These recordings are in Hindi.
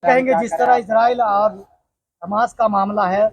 कहेंगे जिस तरह इसराइल और हमास का मामला है,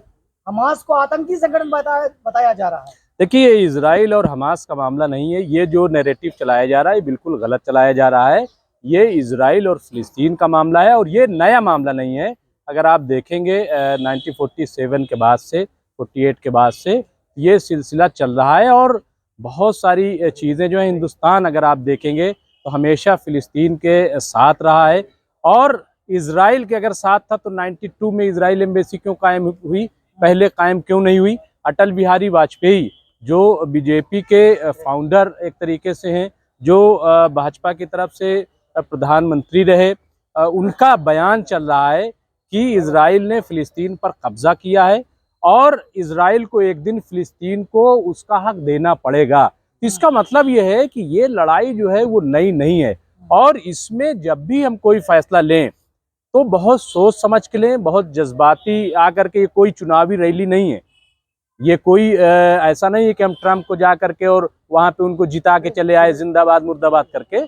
हमास को आतंकी संगठन बताया जा रहा है। देखिए, ये इजराइल और हमास का मामला नहीं है। ये जो नैरेटिव चलाया जा रहा है बिल्कुल गलत चलाया जा रहा है। ये इजराइल और फिलिस्तीन का मामला है और ये नया मामला नहीं है। अगर आप देखेंगे 1947 के बाद से 48 के बाद से ये सिलसिला चल रहा है और बहुत सारी चीज़ें जो है हिंदुस्तान अगर आप देखेंगे तो हमेशा फिलिस्तीन के साथ रहा है और इजराइल के अगर साथ था तो 92 में इजराइल एम्बेसी क्यों कायम हुई, पहले कायम क्यों नहीं हुई। अटल बिहारी वाजपेयी जो बीजेपी के फाउंडर एक तरीके से हैं, जो भाजपा की तरफ से प्रधानमंत्री रहे, उनका बयान चल रहा है कि इजराइल ने फिलिस्तीन पर कब्जा किया है और इजराइल को एक दिन फिलिस्तीन को उसका हक देना पड़ेगा। इसका मतलब ये है कि ये लड़ाई जो है वो नई नहीं है और इसमें जब भी हम कोई फैसला लें तो बहुत सोच समझ के लें, बहुत जज्बाती आकर के। ये कोई चुनावी रैली नहीं है, ये कोई ऐसा नहीं है कि हम ट्रंप को जा करके और वहां पे उनको जिता के चले आए जिंदाबाद मुर्दाबाद करके।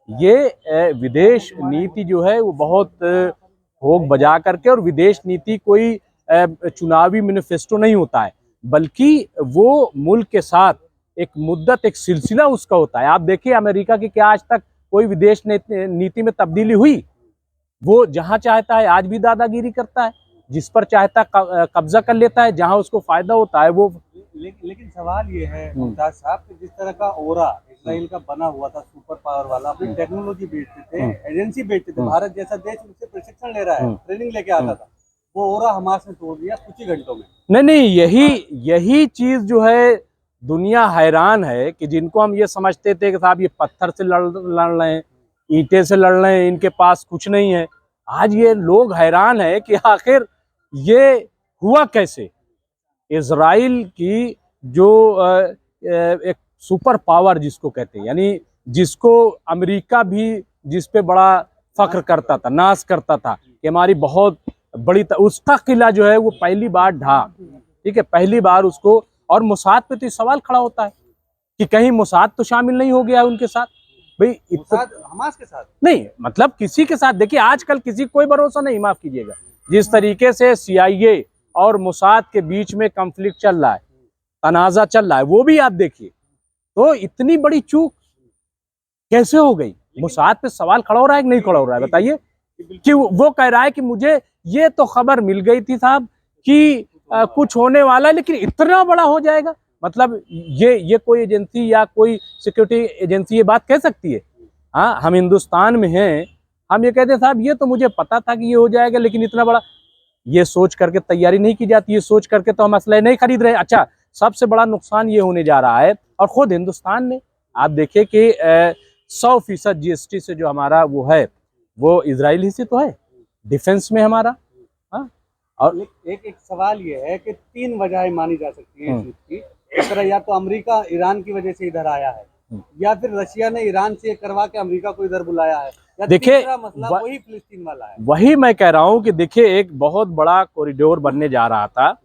ये विदेश नीति जो है वो बहुत भोग बजा करके, और विदेश नीति कोई चुनावी मैनिफेस्टो नहीं होता है, बल्कि वो मुल्क के साथ एक मुद्दत, एक सिलसिला उसका होता है। आप देखिए अमेरिका की क्या आज तक कोई विदेश नीति में तब्दीली हुई? वो जहां चाहता है आज भी दादागिरी करता है, जिस पर चाहता कब्जा कर लेता है, जहां उसको फायदा होता है वो। लेकिन सवाल ये है मुमताज साहब कि जिस तरह का ओरा इजराइल का बना हुआ था, सुपर पावर वाला, अपनी टेक्नोलॉजी बेचते थे, एजेंसी बेचते थे, भारत जैसा देश उनसे प्रशिक्षण ले रहा है, ट्रेनिंग लेके आता था, वो ओरा हमास ने तोड़ दिया कुछ ही घंटों में। नहीं, यही चीज जो है दुनिया हैरान है कि जिनको हम ये समझते थे कि साहब ये पत्थर से लड़ रहे हैं, ईंटे से लड़ रहे हैं, इनके पास कुछ नहीं है, आज ये लोग हैरान है कि आखिर ये हुआ कैसे। इजराइल की जो एक सुपर पावर जिसको कहते हैं, यानी जिसको अमेरिका भी जिस पे बड़ा फख्र करता था, नाज करता था कि हमारी बहुत बड़ी, उसका किला जो है वो पहली बार ढहा, ठीक है, पहली बार उसको। और मोसाद पे तो सवाल खड़ा होता है कि कहीं मोसाद तो शामिल नहीं हो गया है उनके साथ। भाई हमास के साथ नहीं, मतलब किसी के साथ। देखिए आजकल किसी कोई भरोसा नहीं, माफ कीजिएगा, जिस तरीके से CIA और मोसाद के बीच में कॉन्फ्लिक्ट चल रहा है, तनाजा चल रहा है, वो भी आप देखिए। तो इतनी बड़ी चूक कैसे हो गई? मोसाद पे सवाल खड़ा हो रहा है कि नहीं खड़ा हो रहा है? बताइए। कि वो कह रहा है कि मुझे ये तो खबर मिल गई थी साहब कि कुछ होने वाला है, लेकिन इतना बड़ा हो जाएगा। मतलब ये कोई एजेंसी या कोई सिक्योरिटी एजेंसी ये बात कह सकती है? हाँ, हम हिंदुस्तान में हैं, हम ये कहते हैं साहब ये तो मुझे पता था कि ये हो जाएगा, लेकिन इतना बड़ा। ये सोच करके तैयारी नहीं की जाती, ये सोच करके तो हम असलहे नहीं खरीद रहे। अच्छा, सबसे बड़ा नुकसान ये होने जा रहा है, और खुद हिंदुस्तान ने आप देखिए कि 100% GST से जो हमारा वो है वो इजराइल ही से तो है, डिफेंस में हमारा। हाँ, और एक सवाल ये है कि 3 वजह मानी जा सकती है इस युद्ध की। इस तरह या तो अमेरिका ईरान की वजह से इधर आया है, या फिर रशिया ने ईरान से करवा के अमेरिका को इधर बुलाया है, या देखिए मसला वही फिलिस्तीन वाला है। वही मैं कह रहा हूं कि देखिए एक बहुत बड़ा कॉरिडोर बनने जा रहा था।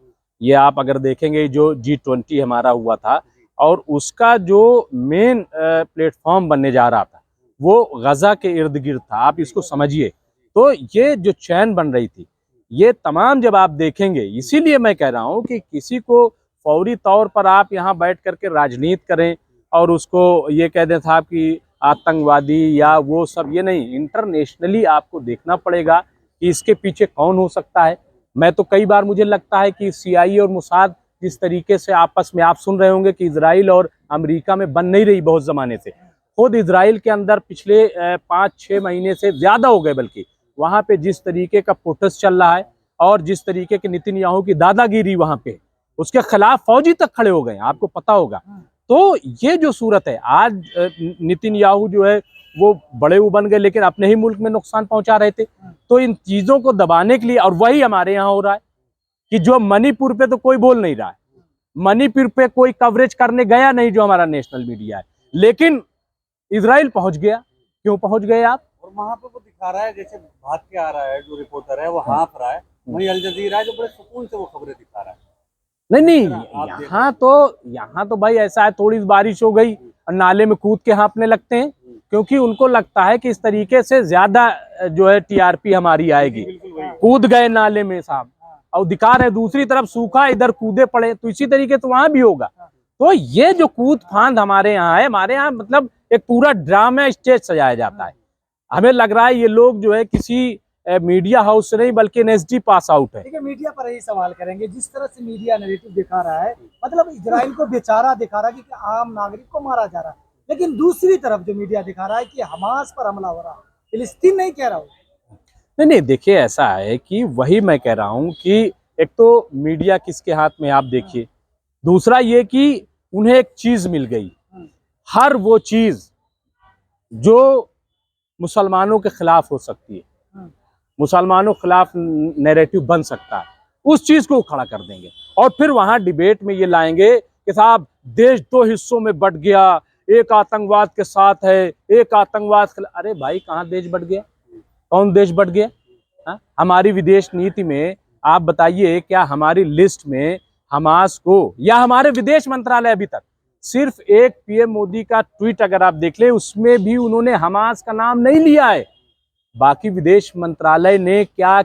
ये आप अगर देखेंगे जो G20 हमारा हुआ था, और उसका जो मेन प्लेटफॉर्म बनने जा रहा था वो गजा के इर्द गिर्द था। आप इसको समझिए। तो ये जो चैन बन रही थी, ये तमाम जब आप देखेंगे, इसीलिए मैं कह रहा हूं कि किसी को फौरी तौर पर आप यहाँ बैठ करके राजनीति करें और उसको ये कह दें साहब कि आतंकवादी या वो सब, ये नहीं। इंटरनेशनली आपको देखना पड़ेगा कि इसके पीछे कौन हो सकता है। मैं तो कई बार मुझे लगता है कि CIA और मोसाद जिस तरीके से आपस में, आप सुन रहे होंगे कि इजराइल और अमेरिका में बन नहीं रही बहुत ज़माने से। खुद इजराइल के अंदर पिछले 5-6 महीने से ज़्यादा हो गए, बल्कि वहाँ पे जिस तरीके का प्रोटेस्ट चल रहा है और जिस तरीके के नेतन्याहू की दादागिरी वहाँ पे, उसके खिलाफ फौजी तक खड़े हो गए, आपको पता होगा। तो ये जो सूरत है आज, नेतन्याहू जो है वो बड़े वो बन गए, लेकिन अपने ही मुल्क में नुकसान पहुंचा रहे थे। तो इन चीज़ों को दबाने के लिए, और वही हमारे यहाँ हो रहा है कि जो मणिपुर पे तो कोई बोल नहीं रहा है, मणिपुर पे कोई कवरेज करने गया नहीं जो हमारा नेशनल मीडिया है, लेकिन इजराइल पहुंच गया। क्यों पहुंच गए आप? और वहां पे वो दिखा रहा है जैसे भाग के आ रहा है, जो रिपोर्टर है वो हाँफ रहा है, वही अल जजीरा है जो बड़े सुकून से वो खबरें दिखा रहा है। नहीं, यहाँ तो भाई ऐसा है, थोड़ी बारिश हो गई और नाले में कूद के हाँफने लगते हैं, क्योंकि उनको लगता है कि इस तरीके से ज्यादा जो है TRP हमारी आएगी। कूद गए नाले में साहब, और दिखा रहे दूसरी तरफ सूखा, इधर कूदे पड़े, तो इसी तरीके तो वहां भी होगा। तो ये जो कूद फांद हमारे यहाँ है, हमारे यहाँ मतलब एक पूरा ड्रामा स्टेज सजाया जाता है। हमें लग रहा है ये लोग जो है किसी मीडिया हाउस से नहीं बल्कि एनएसडी पास आउट है। देखिए, मीडिया पर यही सवाल करेंगे, जिस तरह से मीडिया नैरेटिव दिखा रहा है, मतलब इजराइल को बेचारा दिखा रहा है कि आम नागरिक को मारा जा रहा है, लेकिन दूसरी तरफ जो मीडिया दिखा रहा है कि हमास पर हमला हो रहा है, फिलिस्तीन नहीं कह रहा हूँ। नहीं, देखिए ऐसा है कि वही मैं कह रहा हूँ कि एक तो मीडिया किसके हाथ में आप देखिए, दूसरा ये कि उन्हें एक चीज मिल गई, हर वो चीज जो मुसलमानों के खिलाफ हो सकती है, मुसलमानों के खिलाफ नैरेटिव बन सकता है, उस चीज को खड़ा कर देंगे और फिर वहां डिबेट में ये लाएंगे कि साहब देश दो हिस्सों में बट गया, एक आतंकवाद के साथ है, एक आतंकवाद। अरे भाई, कहाँ देश बट गया? कौन देश बट गया? हमारी विदेश नीति में आप बताइए, क्या हमारी लिस्ट में हमास को, या हमारे विदेश मंत्रालय अभी तक सिर्फ एक पीएम मोदी का ट्वीट अगर आप देख ले, उसमें भी उन्होंने हमास का नाम नहीं लिया है। बाकी विदेश मंत्रालय ने क्या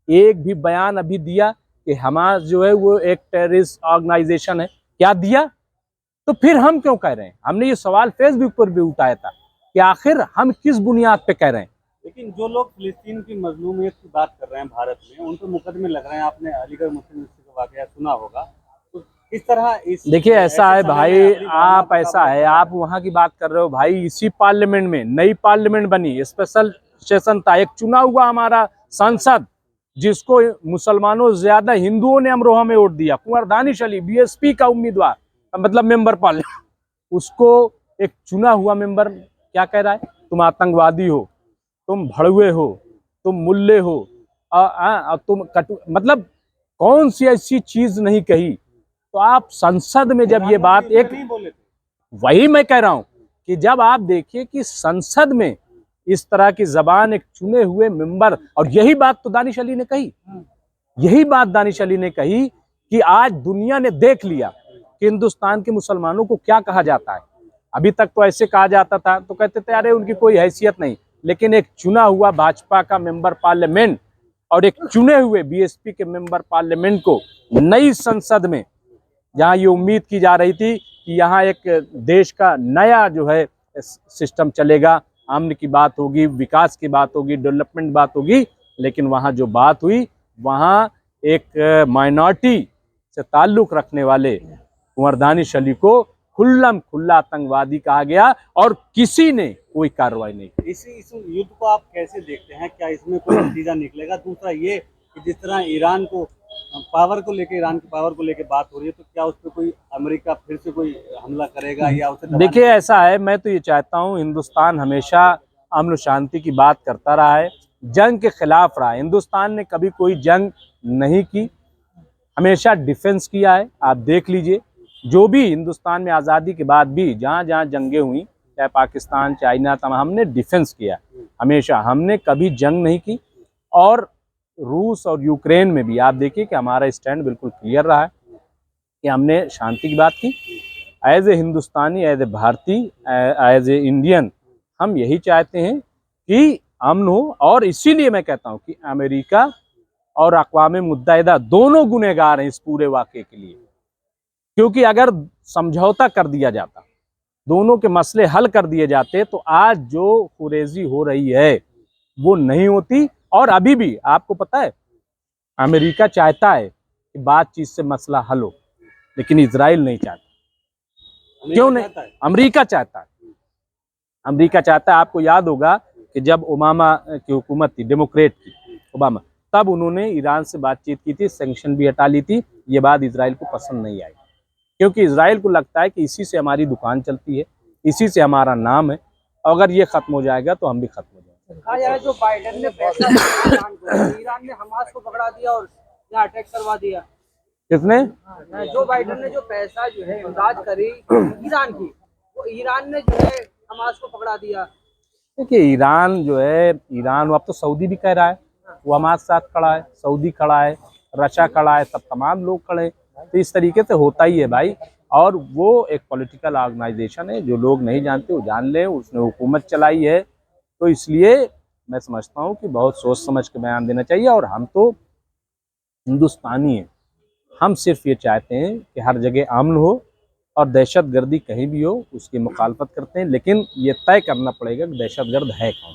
एक भी बयान अभी दिया कि हमास जो है वो एक टेररिस्ट ऑर्गेनाइजेशन है? क्या दिया? तो फिर हम क्यों कह रहे हैं? हमने ये सवाल फेसबुक पर भी उठाया था कि आखिर हम किस बुनियाद पे कह रहे हैं। लेकिन जो लोग फिलिस्तीन की मजलूमियत की बात कर रहे हैं भारत में, उन पर मुकदमे लग रहे हैं। आपने अलीगढ़ मुस्लिम यूनिवर्सिटी का वाकया सुना होगा, तो किस तरह इस, देखिए ऐसा है भाई, आप ऐसा है, आप वहां की बात कर रहे हो भाई, इसी पार्लियामेंट में नई पार्लियामेंट बनी, स्पेशल सेशन था, एक चुना हुआ हमारा सांसद जिसको मुसलमानों से ज्यादा हिंदुओं ने अमरोहा में वोट दिया, कुंवर दानिश अली, बीएसपी का उम्मीदवार, मतलब मेंबर पार्लियामेंट, उसको एक चुना हुआ मेंबर क्या कह रहा है? तुम आतंकवादी हो, तुम भड़वे हो, तुम मुल्ले हो, तुम मतलब कौन सी ऐसी चीज नहीं कही? तो आप संसद में जब ये बात एक, वही मैं कह रहा हूं कि जब आप देखिए कि संसद में इस तरह की जबान एक चुने हुए मेंबर, और यही बात तो दानिश अली ने कही, यही बात दानिश अली ने कही कि आज दुनिया ने देख लिया कि हिंदुस्तान के मुसलमानों को क्या कहा जाता है। अभी तक तो ऐसे कहा जाता था तो कहते थे अरे उनकी कोई हैसियत नहीं, लेकिन एक चुना हुआ भाजपा का मेंबर पार्लियामेंट और एक चुने हुए बीएसपी के मेंबर पार्लियामेंट को नई संसद में, जहां ये उम्मीद की जा रही थी कि यहाँ एक देश का नया जो है सिस्टम चलेगा, अमन की बात होगी, विकास की बात होगी, डेवलपमेंट बात होगी, लेकिन वहाँ जो बात हुई, वहाँ एक माइनॉरिटी से ताल्लुक रखने वाले कुंवर दानिश अली को खुल्लम खुल्ला आतंकवादी कहा गया और किसी ने कोई कार्रवाई नहीं की। इस युद्ध को आप कैसे देखते हैं? क्या इसमें कोई नतीजा निकलेगा? दूसरा ये कि जिस तरह ईरान को पावर को लेके, ईरान की पावर को लेके बात हो रही है, तो क्या उस पर कोई अमेरिका फिर से कोई हमला करेगा या उसे? देखिए ऐसा है, मैं तो ये चाहता हूँ, हिंदुस्तान हमेशा अमन शांति की बात करता रहा है, जंग के खिलाफ रहा है। हिंदुस्तान ने कभी कोई जंग नहीं की, हमेशा डिफेंस किया है। आप देख लीजिए, जो भी हिंदुस्तान में आज़ादी के बाद भी जहाँ जहाँ जंगें हुई, चाहे पाकिस्तान, चाइना, तमाम हमने डिफेंस किया हमेशा, हमने कभी जंग नहीं की। और रूस और यूक्रेन में भी आप देखिए कि हमारा स्टैंड बिल्कुल क्लियर रहा है कि हमने शांति की बात की। As a Hindustani, as a भारतीय, एज ए इंडियन, हम यही चाहते हैं कि अमन हो। और इसीलिए मैं कहता हूँ कि अमेरिका और अक़वाम मुत्तहिदा दोनों गुनहगार हैं इस पूरे वाक़े के लिए, क्योंकि अगर समझौता कर दिया जाता, दोनों के मसले हल कर दिए जाते, तो आज जो खुरेजी हो रही है वो नहीं होती। और अभी भी आपको पता है, अमेरिका चाहता है कि बातचीत से मसला हल हो, लेकिन इजराइल नहीं चाहता। क्यों नहीं? अमेरिका चाहता है, अमेरिका चाहता है। आपको याद होगा कि जब ओबामा की हुकूमत थी, डेमोक्रेट की, ओबामा, तब उन्होंने ईरान से बातचीत की थी, सैंक्शन भी हटा ली थी। ये बात इजराइल को पसंद नहीं आई, क्योंकि इजराइल को लगता है कि इसी से हमारी दुकान चलती है, इसी से हमारा नाम है, अगर ये खत्म हो जाएगा तो हम भी खत्म हो जाएंगे। कहा जा रहा है जो बाइडेन ने पैसा ईरान ने हमास को पकड़ा दिया और यहाँ अटैक करवा दिया। किसने? जो बाइडेन ने जो पैसा जो है इमदाद करी ईरान की, वो ईरान ने जो है हमास को पकड़ा दिया। देखिए ईरान जो है, ईरान अब तो सऊदी भी कह रहा है वो हमारे साथ खड़ा है, सऊदी खड़ा है, रशिया खड़ा है, सब तमाम लोग खड़े हैं। तो इस तरीके से होता ही है भाई। और वो एक पॉलिटिकल ऑर्गेनाइजेशन है, जो लोग नहीं जानते वो जान लें, उसने हुकूमत चलाई है। तो इसलिए मैं समझता हूँ कि बहुत सोच समझ के बयान देना चाहिए। और हम तो हिंदुस्तानी हैं, हम सिर्फ ये चाहते हैं कि हर जगह अमन हो और दहशतगर्दी कहीं भी हो उसकी मुखालफत करते हैं, लेकिन ये तय करना पड़ेगा कि दहशतगर्द है कौन।